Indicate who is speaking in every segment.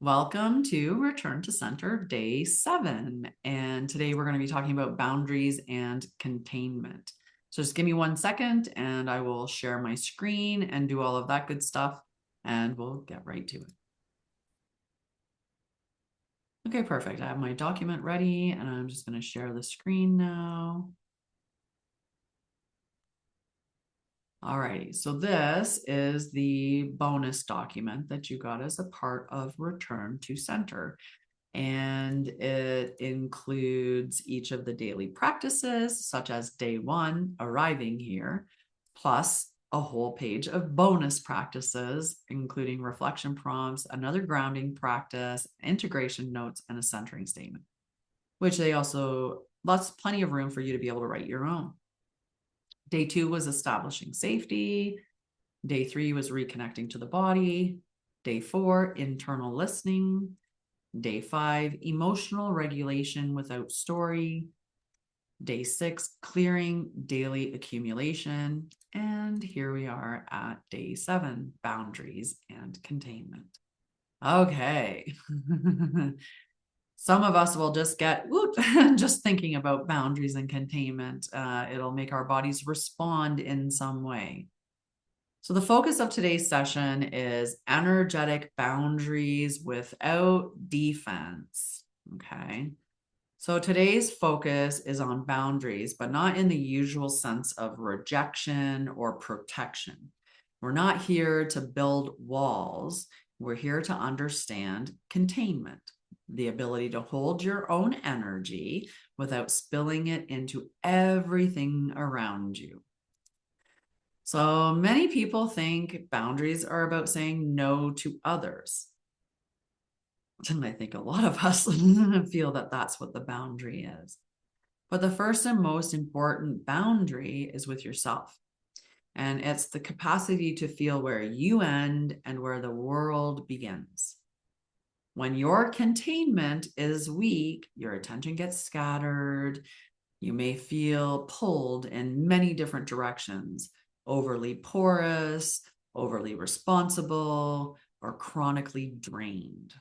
Speaker 1: Welcome to Return to Center Day 7. And today we're going to be talking about boundaries and containment. So just give me 1 second and I will share my screen and do all of that good stuff and we'll get right to it. Okay, perfect. I have my document ready and I'm just going to share the screen now. Alrighty, so this is the bonus document that you got as a part of Return to Center. And it includes each of the daily practices, such as day 1, arriving here, plus a whole page of bonus practices, including reflection prompts, another grounding practice, integration notes, and a centering statement, which they also, plenty of room for you to be able to write your own. Day 2 was establishing safety. Day 3 was reconnecting to the body. Day 4, internal listening. Day 5, emotional regulation without story. Day 6, clearing daily accumulation. And here we are at day 7, boundaries and containment. Okay. Some of us will just get just thinking about boundaries and containment. It'll make our bodies respond in some way. So the focus of today's session is energetic boundaries without defense. Okay. So today's focus is on boundaries, but not in the usual sense of rejection or protection. We're not here to build walls. We're here to understand containment, the ability to hold your own energy without spilling it into everything around you. So many people think boundaries are about saying no to others. And I think a lot of us feel that that's what the boundary is. But the first and most important boundary is with yourself. And it's the capacity to feel where you end and where the world begins. When your containment is weak, your attention gets scattered. You may feel pulled in many different directions, overly porous, overly responsible, or chronically drained.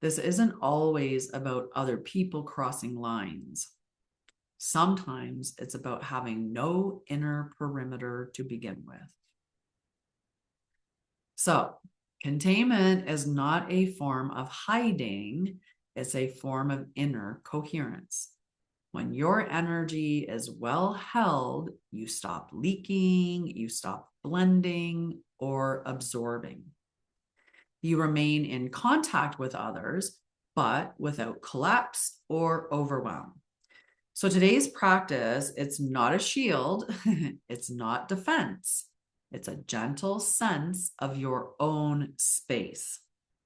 Speaker 1: This isn't always about other people crossing lines. Sometimes it's about having no inner perimeter to begin with. So, containment is not a form of hiding, it's a form of inner coherence. When your energy is well held, you stop leaking, you stop blending or absorbing. You remain in contact with others, but without collapse or overwhelm. So today's practice, it's not a shield, it's not defense. It's a gentle sense of your own space.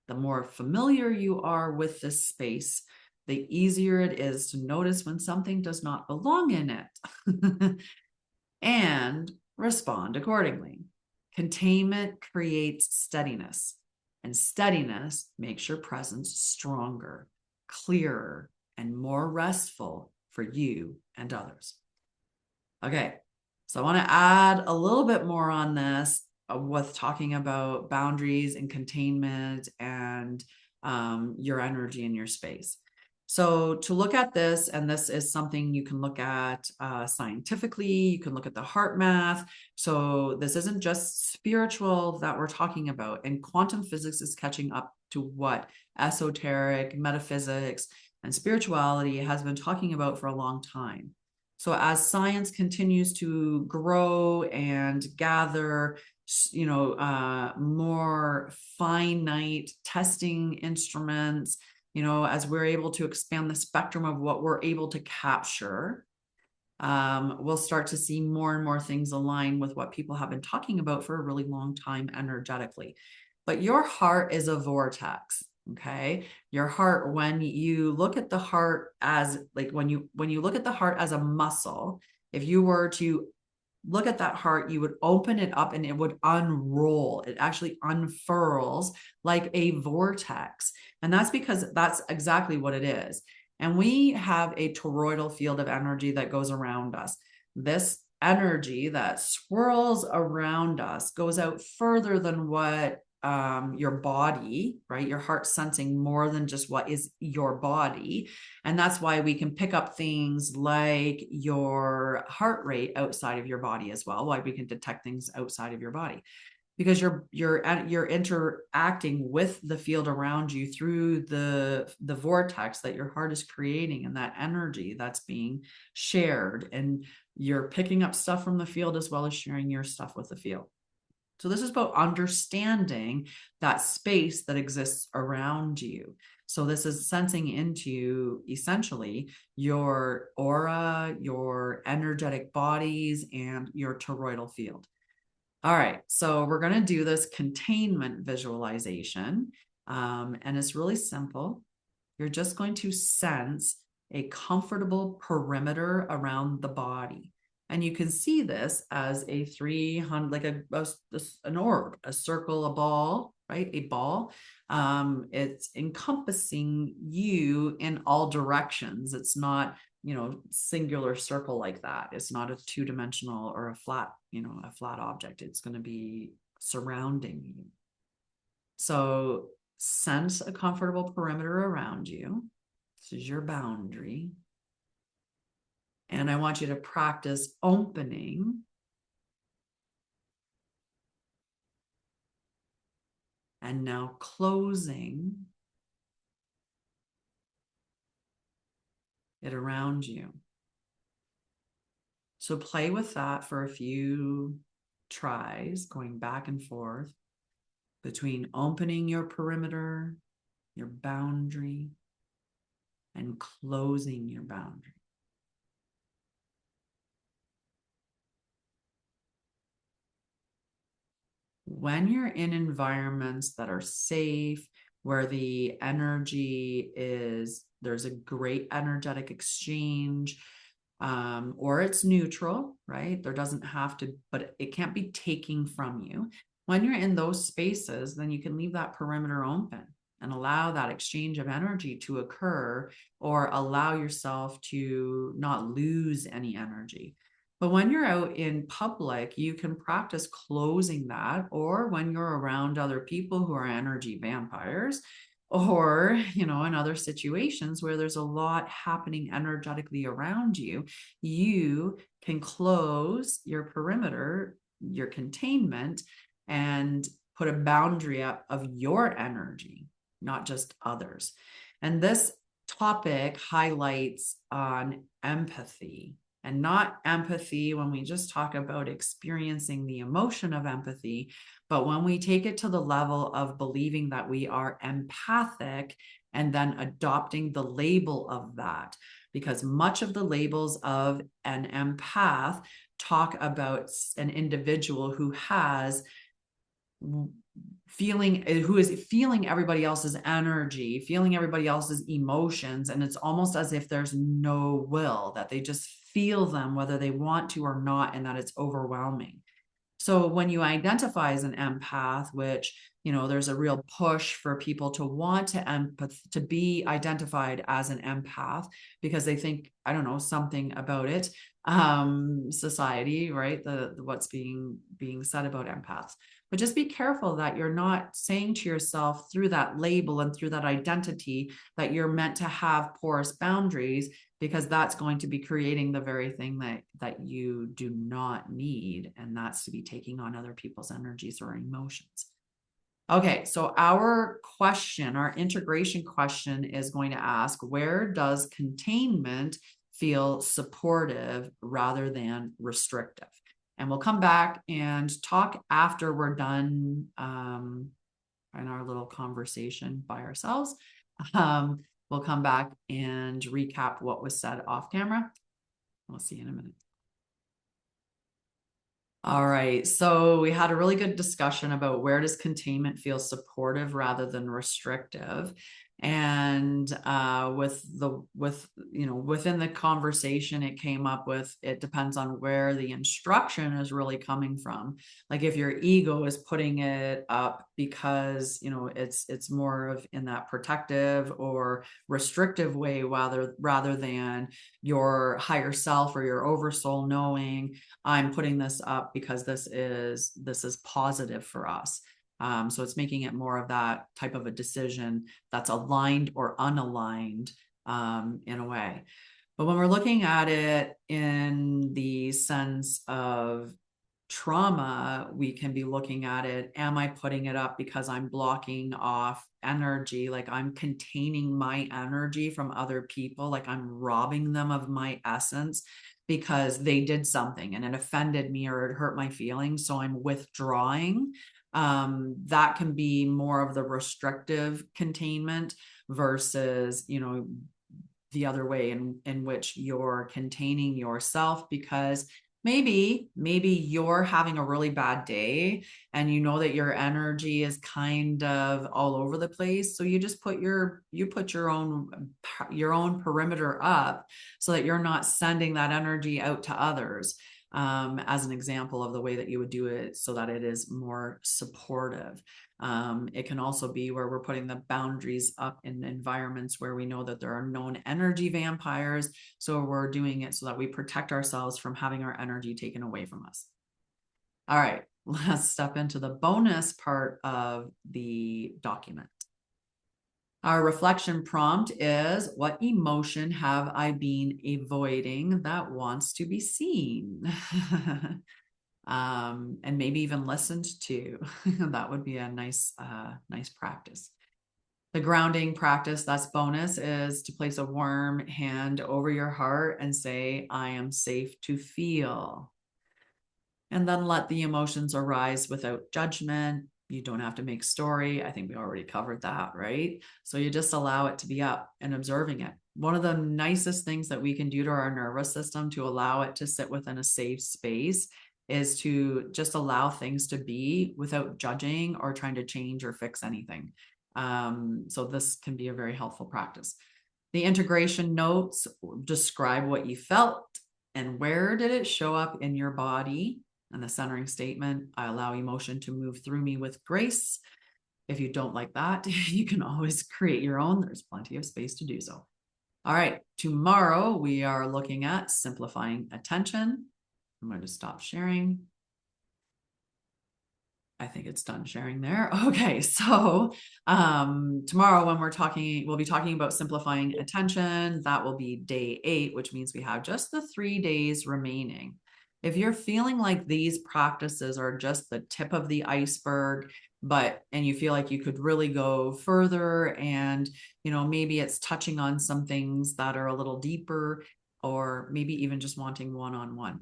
Speaker 1: The more familiar you are with this space, the easier it is to notice when something does not belong in it and respond accordingly. Containment creates steadiness, and steadiness makes your presence stronger, clearer, and more restful for you and others. Okay, so I want to add a little bit more on this with talking about boundaries and containment and your energy in your space. So to look at this, and this is something you can look at scientifically, you can look at the heart math. So this isn't just spiritual that we're talking about, and quantum physics is catching up to what esoteric metaphysics and spirituality has been talking about for a long time. So as science continues to grow and gather, more finite testing instruments, as we're able to expand the spectrum of what we're able to capture, we'll start to see more and more things align with what people have been talking about for a really long time energetically. But your heart is a vortex. Okay. Your heart, when you look at the heart as when you look at the heart as a muscle, if you were to look at that heart, you would open it up and it would unroll. It actually unfurls like a vortex. And that's because that's exactly what it is. And we have a toroidal field of energy that goes around us. This energy that swirls around us goes out further than what your body, right? Your heart sensing more than just what is your body. And that's why we can pick up things like your heart rate outside of your body as well, why we can detect things outside of your body, because you're interacting with the field around you through the vortex that your heart is creating, and that energy that's being shared, and you're picking up stuff from the field as well as sharing your stuff with the field. So this is about understanding that space that exists around you. So this is sensing into essentially your aura, your energetic bodies, and your toroidal field. All right, so we're going to do this containment visualization. And it's really simple. You're just going to sense a comfortable perimeter around the body. And you can see this as a 300, like an orb, a circle, a ball, right? A ball. It's encompassing you in all directions. It's not, singular circle like that. It's not a two-dimensional or a flat object. It's going to be surrounding you. So sense a comfortable perimeter around you. This is your boundary. And I want you to practice opening and now closing it around you. So play with that for a few tries, going back and forth between opening your perimeter, your boundary, and closing your boundary. When you're in environments that are safe, where the energy is, there's a great energetic exchange, or it's neutral, right? There doesn't have to, but it can't be taking from you. When you're in those spaces, then you can leave that perimeter open and allow that exchange of energy to occur, or allow yourself to not lose any energy. But when you're out in public, you can practice closing that, or when you're around other people who are energy vampires, or, in other situations where there's a lot happening energetically around you, you can close your perimeter, your containment, and put a boundary up of your energy, not just others. And this topic highlights on empathy, and not empathy when we just talk about experiencing the emotion of empathy, but when we take it to the level of believing that we are empathic and then adopting the label of that. Because much of the labels of an empath talk about an individual who is feeling everybody else's energy, feeling everybody else's emotions, and it's almost as if there's no will, that they just feel them whether they want to or not, and that it's overwhelming. So when you identify as an empath, which, there's a real push for people to want to be identified as an empath, because they think, I don't know, something about it, society, right? What's being said about empaths. But just be careful that you're not saying to yourself through that label and through that identity that you're meant to have porous boundaries, because that's going to be creating the very thing that you do not need, and that's to be taking on other people's energies or emotions. Okay, so our integration question is going to ask, where does containment feel supportive rather than restrictive? And we'll come back and talk after we're done in our little conversation by ourselves. We'll come back and recap what was said off camera. We'll see you in a minute. All right, so we had a really good discussion about where does containment feel supportive rather than restrictive. And within the conversation, it came up with, it depends on where the instruction is really coming from. Like if your ego is putting it up because it's more of in that protective or restrictive way, rather than your higher self or your oversoul knowing, I'm putting this up because this is positive for us. So it's making it more of that type of a decision that's aligned or unaligned in a way. But when we're looking at it in the sense of trauma, we can be looking at it, am I putting it up because I'm blocking off energy? Like I'm containing my energy from other people, like I'm robbing them of my essence because they did something and it offended me or it hurt my feelings. So I'm withdrawing. That can be more of the restrictive containment versus, the other way in which you're containing yourself because maybe you're having a really bad day and you know that your energy is kind of all over the place, so you just put your own perimeter up so that you're not sending that energy out to others, as an example of the way that you would do it so that it is more supportive. It can also be where we're putting the boundaries up in environments where we know that there are known energy vampires. So we're doing it so that we protect ourselves from having our energy taken away from us. All right, let's step into the bonus part of the document. Our reflection prompt is, what emotion have I been avoiding that wants to be seen? And maybe even listened to. That would be a nice practice. The grounding practice, that's bonus, is to place a warm hand over your heart and say, I am safe to feel. And then let the emotions arise without judgment. You don't have to make story. I think we already covered that, right? So you just allow it to be up and observing it. One of the nicest things that we can do to our nervous system to allow it to sit within a safe space is to just allow things to be without judging or trying to change or fix anything. So this can be a very helpful practice. The integration notes describe what you felt and where did it show up in your body. And the centering statement, I allow emotion to move through me with grace. If you don't like that, you can always create your own. There's plenty of space to do so. All right, tomorrow we are looking at simplifying attention. I'm going to stop sharing. I think it's done sharing there. Okay, so tomorrow when we'll be talking about simplifying attention. That will be day 8, which means we have just the 3 days remaining. If you're feeling like these practices are just the tip of the iceberg, and you feel like you could really go further and, maybe it's touching on some things that are a little deeper, or maybe even just wanting one-on-one.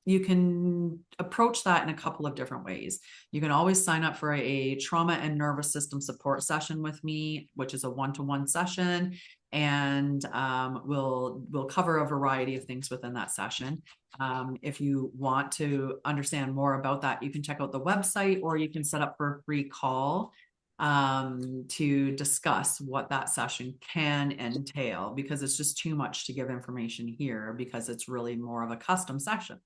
Speaker 1: You can approach that in a couple of different ways. You can always sign up for a trauma and nervous system support session with me, which is a one-to-one session. And we'll cover a variety of things within that session. If you want to understand more about that, you can check out the website, or you can set up for a free call to discuss what that session can entail, because it's just too much to give information here because it's really more of a custom session.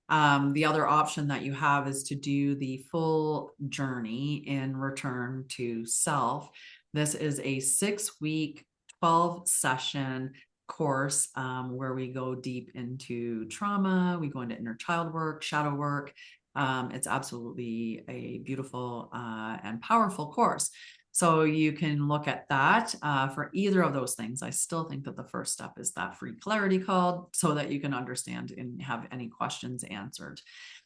Speaker 1: The other option that you have is to do the full journey in return to self. This is a 6-week, 12-session course where we go deep into trauma. We go into inner child work, shadow work. It's absolutely a beautiful and powerful course. So you can look at that for either of those things. I still think that the first step is that free clarity call so that you can understand and have any questions answered.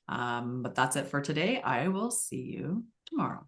Speaker 1: But that's it for today. I will see you tomorrow.